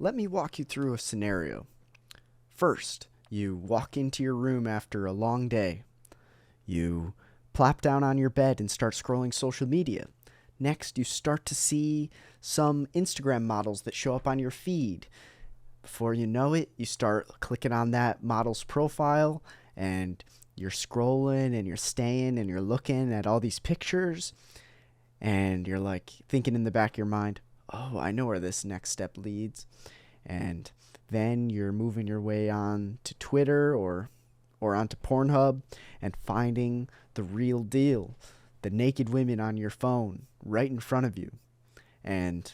Let me walk you through a scenario. First, you walk into your room after a long day. You plop down on your bed and start scrolling social media. Next, you start to see some Instagram models that show up on your feed. Before you know it, you start clicking on that model's profile and you're scrolling and you're staying and you're looking at all these pictures and you're like thinking in the back of your mind, oh, I know where this next step leads. And then you're moving your way on to Twitter or onto Pornhub and finding the real deal, the naked women on your phone right in front of you. And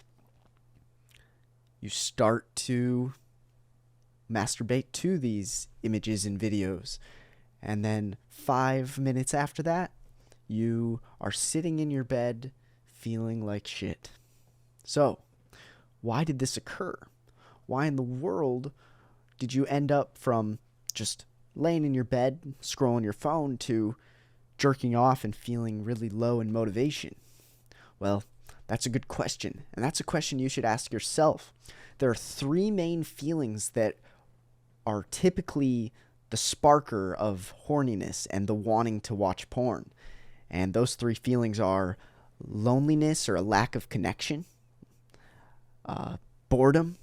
you start to masturbate to these images and videos. And then 5 minutes after that, you are sitting in your bed feeling like shit. So, why did this occur? Why in the world did you end up from just laying in your bed, scrolling your phone, to jerking off and feeling really low in motivation? Well, that's a good question, and that's a question you should ask yourself. There are three main feelings that are typically the sparker of horniness and the wanting to watch porn. And those three feelings are loneliness or a lack of connection, boredom,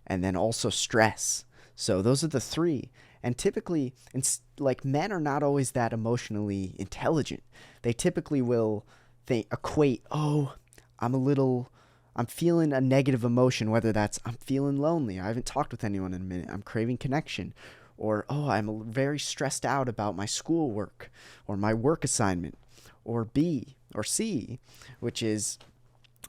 and then also stress. So those are the three. And typically, like, men are not always that emotionally intelligent. They typically will equate, oh, I'm feeling a negative emotion, whether that's I'm feeling lonely, I haven't talked with anyone in a minute, I'm craving connection, or oh, I'm very stressed out about my schoolwork or my work assignment, or B or C, which is,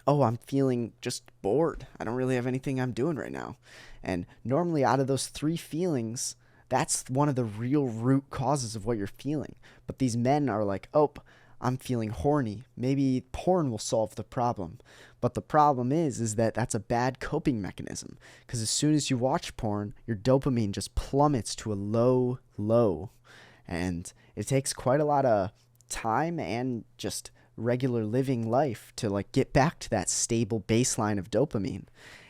oh, I'm feeling just bored. I don't really have anything I'm doing right now. And normally, out of those three feelings, that's one of the real root causes of what you're feeling. But these men are like, oh, I'm feeling horny. Maybe porn will solve the problem. But the problem is that that's a bad coping mechanism. Because as soon as you watch porn, your dopamine just plummets to a low, low. And it takes quite a lot of time and just regular living life to like get back to that stable baseline of dopamine.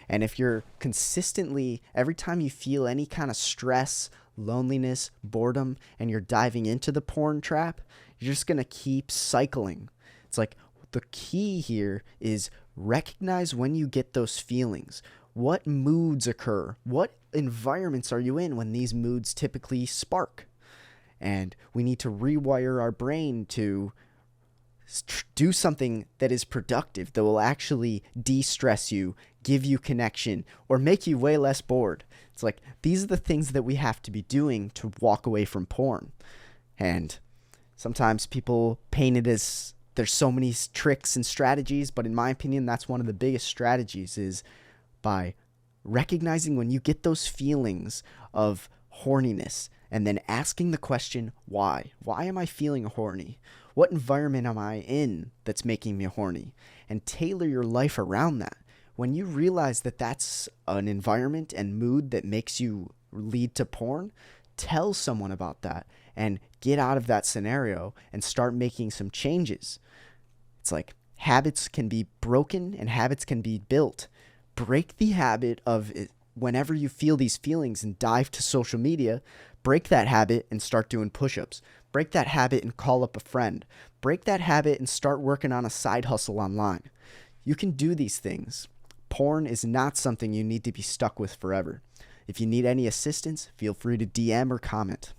And if you're consistently, every time you feel any kind of stress, loneliness, boredom, and you're diving into the porn trap, you're just going to keep cycling. It's like the key here is recognize when you get those feelings. What moods occur? What environments are you in when these moods typically spark? And we need to rewire our brain to do something that is productive, that will actually de-stress you, give you connection, or make you way less bored. It's like these are the things that we have to be doing to walk away from porn. And sometimes people paint it as there's so many tricks and strategies, but in my opinion, that's one of the biggest strategies, is by recognizing when you get those feelings of horniness and then asking the question, why? Why am I feeling horny? What environment am I in that's making me horny? And tailor your life around that. When you realize that that's an environment and mood that makes you lead to porn, tell someone about that and get out of that scenario and start making some changes. It's like habits can be broken and habits can be built. Break the habit of it. Whenever you feel these feelings and dive to social media, break that habit and start doing push-ups. Break that habit and call up a friend. Break that habit and start working on a side hustle online. You can do these things. Porn is not something you need to be stuck with forever. If you need any assistance, feel free to DM or comment.